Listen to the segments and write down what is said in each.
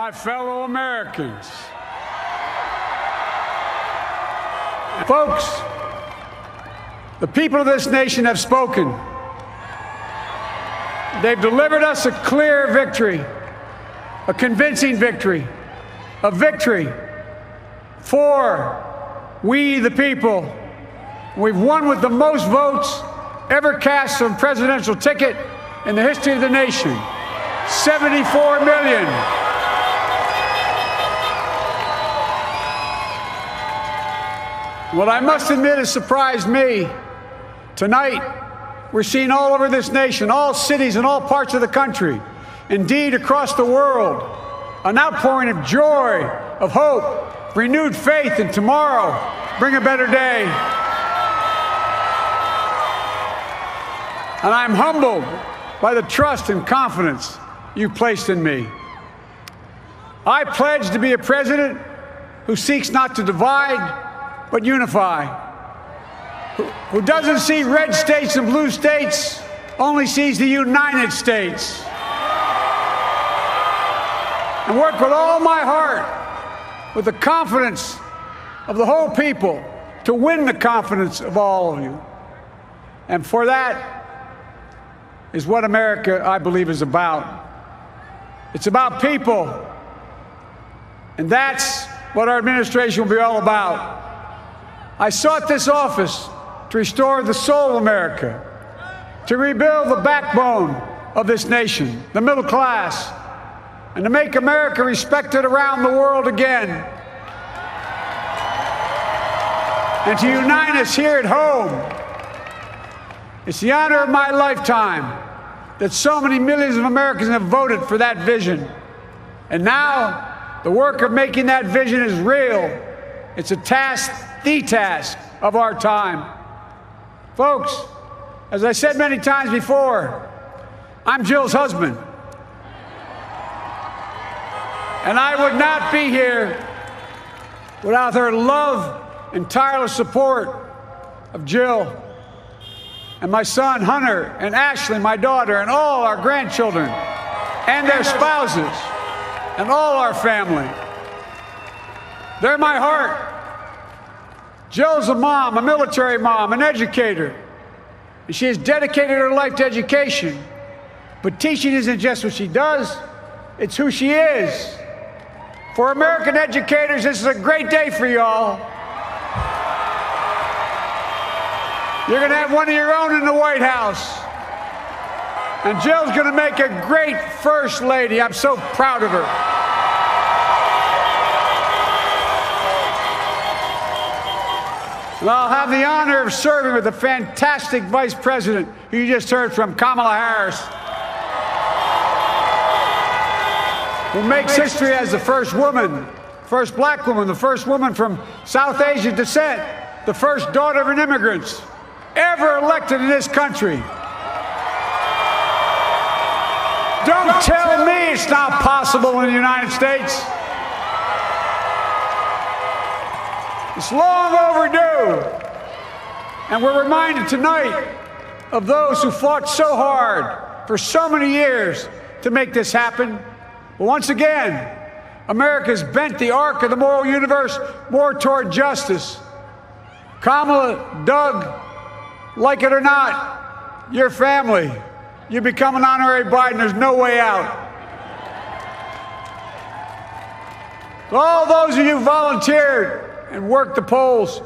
my fellow Americans. Folks, the people of this nation have spoken. They've delivered us a clear victory, a convincing victory, a victory for we the people. We've won with the most votes ever cast on a presidential ticket in the history of the nation. 74 million. What I must admit has surprised me. Tonight, we're seeing all over this nation, all cities and all parts of the country, indeed across the world, an outpouring of joy, of hope, renewed faith in tomorrow, bring a better day. And I'm humbled by the trust and confidence you've placed in me. I pledge to be a president who seeks not to divide, but unify, who doesn't see red states and blue states, only sees the United States. And work with all my heart, with the confidence of the whole people, to win the confidence of all of you. And for that is what America, I believe, is about. It's about people. And that's what our administration will be all about. I sought this office to restore the soul of America, to rebuild the backbone of this nation, the middle class, and to make America respected around the world again, and to unite us here at home. It's the honor of my lifetime that so many millions of Americans have voted for that vision. And now, the work of making that vision is real. It's a task, the task of our time. Folks, as I said many times before, I'm Jill's husband. And I would not be here without her love and tireless support of Jill and my son Hunter and Ashley, my daughter, and all our grandchildren and their spouses and all our family. They're my heart. Jill's a mom, a military mom, an educator. And she has dedicated her life to education. But teaching isn't just what she does, it's who she is. For American educators, this is a great day for y'all. You're going to have one of your own in the White House. And Jill's going to make a great First Lady. I'm so proud of her. And I'll have the honor of serving with the fantastic Vice President who you just heard from, Kamala Harris, who makes history as the first woman, first black woman, the first woman from South Asian descent, the first daughter of an immigrant ever elected in this country. Don't tell me it's not possible in the United States. It's long overdue. And we're reminded tonight of those who fought so hard for so many years to make this happen. But once again, America's bent the arc of the moral universe more toward justice. Kamala, Doug, like it or not, your family, you become an honorary Biden, there's no way out. All those of you who volunteered and worked the polls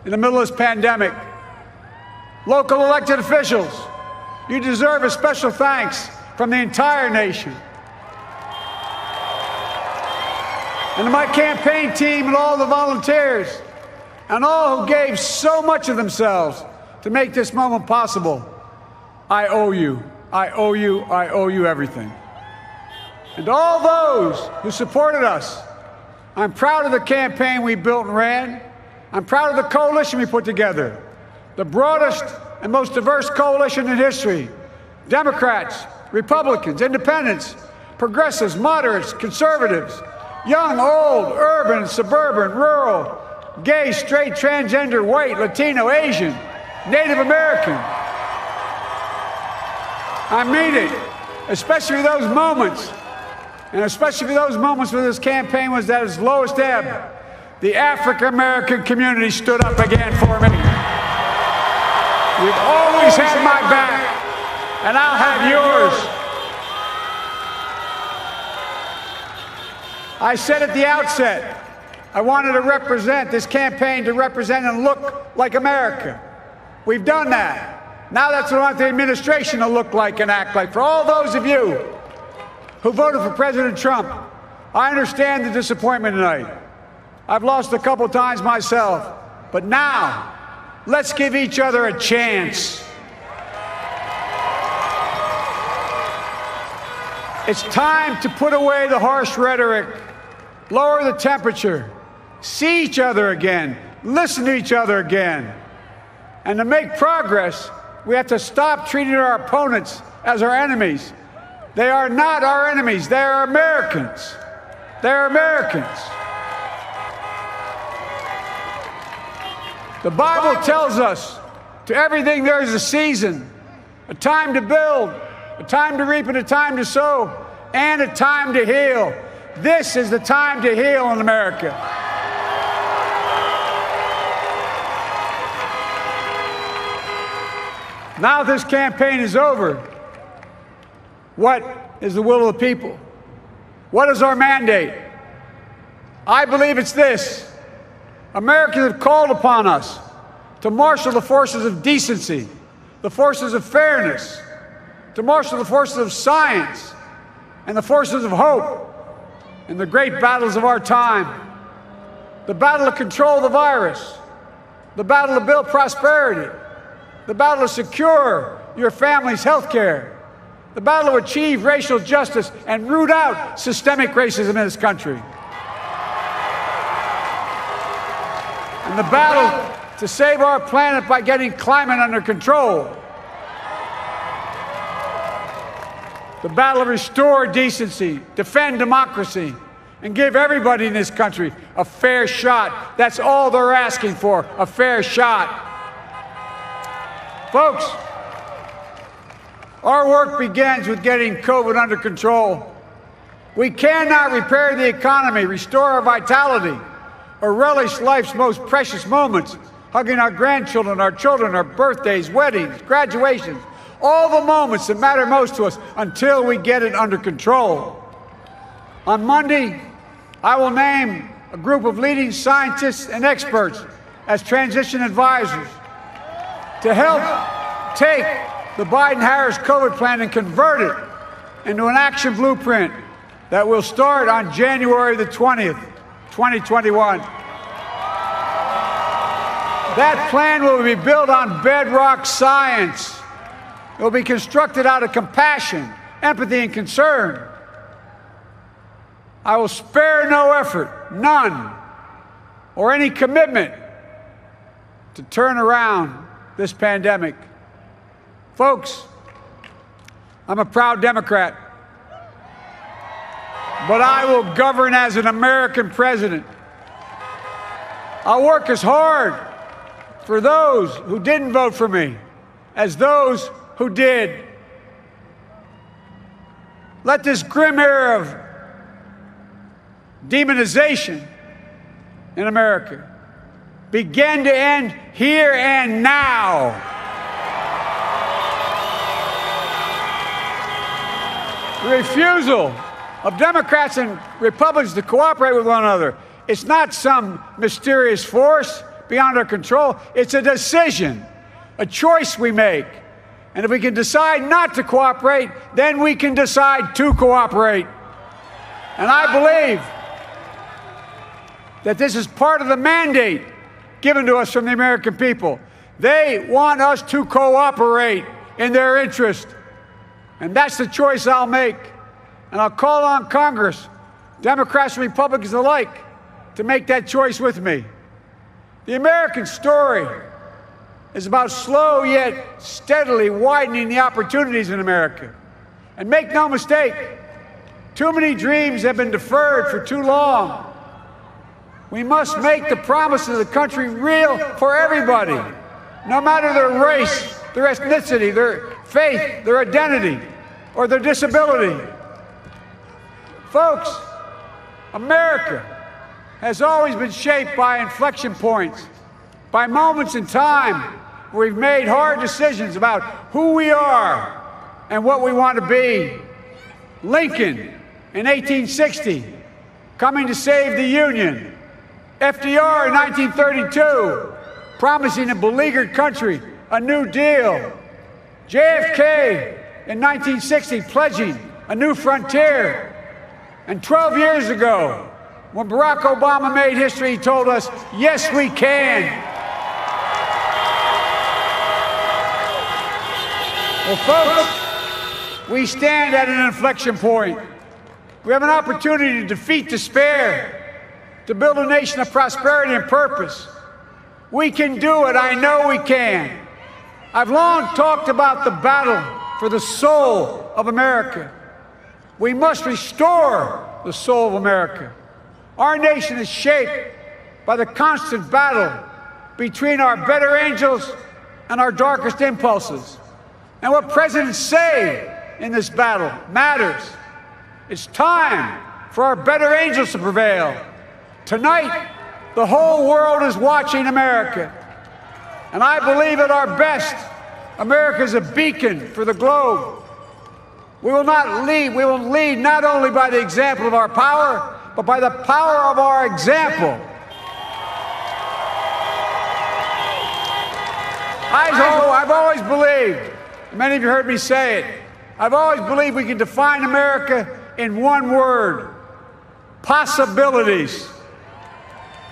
in the middle of this pandemic, local elected officials, you deserve a special thanks from the entire nation. And to my campaign team and all the volunteers and all who gave so much of themselves to make this moment possible, I owe you. I owe you. I owe you everything. And to all those who supported us, I'm proud of the campaign we built and ran. I'm proud of the coalition we put together, the broadest and most diverse coalition in history. Democrats, Republicans, independents, progressives, moderates, conservatives, young, old, urban, suburban, rural, gay, straight, transgender, white, Latino, Asian, Native American. I mean it, especially those moments and especially for those moments when this campaign was at its lowest ebb, the African-American community stood up again for me. You've always had my back, and I'll have yours. I said at the outset, I wanted to represent this campaign to represent and look like America. We've done that. Now that's what I want the administration to look like and act like. For all those of you who voted for President Trump, I understand the disappointment tonight. I've lost a couple times myself, but now let's give each other a chance. It's time to put away the harsh rhetoric, lower the temperature, see each other again, listen to each other again. And to make progress, we have to stop treating our opponents as our enemies. They are not our enemies. They are Americans. They're Americans. The Bible tells us, to everything there is a season, a time to build, a time to reap and a time to sow, and a time to heal. This is the time to heal in America. Now this campaign is over. What is the will of the people? What is our mandate? I believe it's this. Americans have called upon us to marshal the forces of decency, the forces of fairness, to marshal the forces of science and the forces of hope in the great battles of our time. The battle to control the virus, the battle to build prosperity, the battle to secure your family's health care, the battle to achieve racial justice and root out systemic racism in this country, and the battle to save our planet by getting climate under control, the battle to restore decency, defend democracy, and give everybody in this country a fair shot. That's all they're asking for, a fair shot. Folks, our work begins with getting COVID under control. We cannot repair the economy, restore our vitality, or relish life's most precious moments, hugging our grandchildren, our children, our birthdays, weddings, graduations, all the moments that matter most to us until we get it under control. On Monday, I will name a group of leading scientists and experts as transition advisors to help take the Biden-Harris COVID plan and convert it into an action blueprint that will start on January the 20th, 2021. That plan will be built on bedrock science. It will be constructed out of compassion, empathy, and concern. I will spare no effort, none, or any commitment to turn around this pandemic. Folks, I'm a proud Democrat, but I will govern as an American president. I'll work as hard for those who didn't vote for me as those who did. Let this grim era of demonization in America begin to end here and now. The refusal of Democrats and Republicans to cooperate with one another, it's not some mysterious force beyond our control. It's a decision, a choice we make. And if we can decide not to cooperate, then we can decide to cooperate. And I believe that this is part of the mandate given to us from the American people. They want us to cooperate in their interest. And that's the choice I'll make. And I'll call on Congress, Democrats and Republicans alike, to make that choice with me. The American story is about slow yet steadily widening the opportunities in America. And make no mistake, too many dreams have been deferred for too long. We must make the promises of the country real for everybody, no matter their race, their ethnicity, their faith, their identity, or their disability. Folks, America has always been shaped by inflection points, by moments in time where we've made hard decisions about who we are and what we want to be. Lincoln in 1860, coming to save the Union. FDR in 1932, promising a beleaguered country a new deal. JFK in 1960, pledging a new frontier. And 12 years ago, when Barack Obama made history, he told us, yes, we can. Well, folks, we stand at an inflection point. We have an opportunity to defeat despair, to build a nation of prosperity and purpose. We can do it. I know we can. I've long talked about the battle for the soul of America. We must restore the soul of America. Our nation is shaped by the constant battle between our better angels and our darkest impulses. And what presidents say in this battle matters. It's time for our better angels to prevail. Tonight, the whole world is watching America. And I believe at our best, America is a beacon for the globe. We will lead not only by the example of our power, but by the power of our example. I've always believed, many of you heard me say it, I've always believed we can define America in one word: possibilities.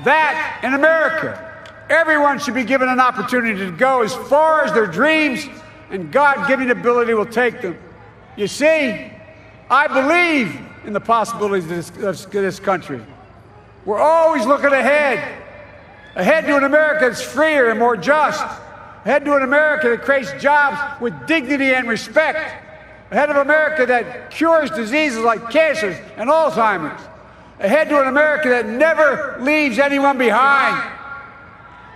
That in America, everyone should be given an opportunity to go as far as their dreams and God-given ability will take them. You see, I believe in the possibilities of this country. We're always looking ahead to an America that's freer and more just, ahead to an America that creates jobs with dignity and respect, ahead of America that cures diseases like cancer and Alzheimer's, ahead to an America that never leaves anyone behind,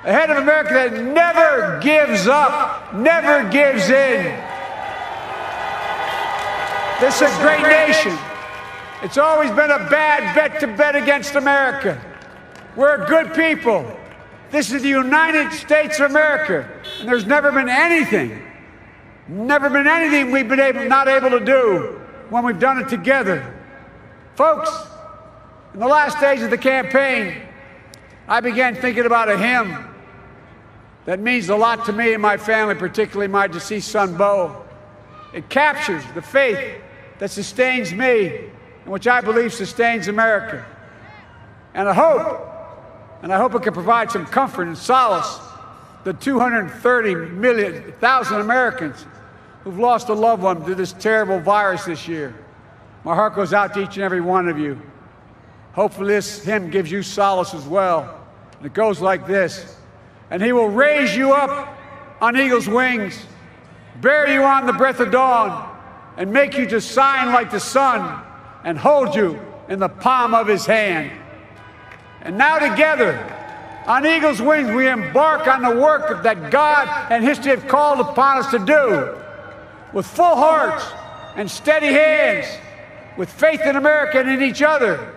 ahead of America that never gives up, never gives in. This is a great nation. It's always been a bad bet to bet against America. We're good people. This is the United States of America, and there's never been anything we've been not able to do when we've done it together. Folks, in the last days of the campaign, I began thinking about a hymn that means a lot to me and my family, particularly my deceased son, Bo. It captures the faith that sustains me and which I believe sustains America. And I hope it can provide some comfort and solace to 230,000 Americans who've lost a loved one to this terrible virus this year. My heart goes out to each and every one of you. Hopefully this hymn gives you solace as well. And it goes like this: and he will raise you up on eagle's wings, bear you on the breath of dawn, and make you to shine like the sun, and hold you in the palm of his hand. And now together, on eagle's wings, we embark on the work that God and history have called upon us to do, with full hearts and steady hands, with faith in America and in each other,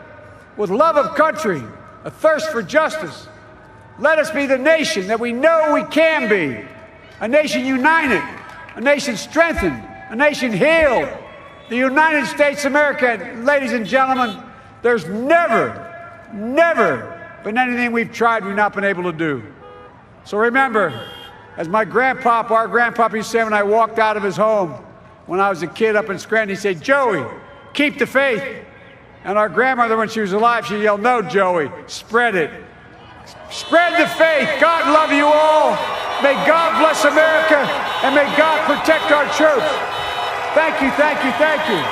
with love of country, a thirst for justice. Let us be the nation that we know we can be, a nation united, a nation strengthened, a nation healed. The United States of America, ladies and gentlemen, there's never been anything we've tried we've not been able to do. So remember, as our grandpapa used to say when I walked out of his home when I was a kid up in Scranton, he said, "Joey, keep the faith." And our grandmother, when she was alive, she yelled, "No, Joey, spread it. Spread the faith. God love you all. May God bless America, and may God protect our troops." Thank you, thank you, thank you.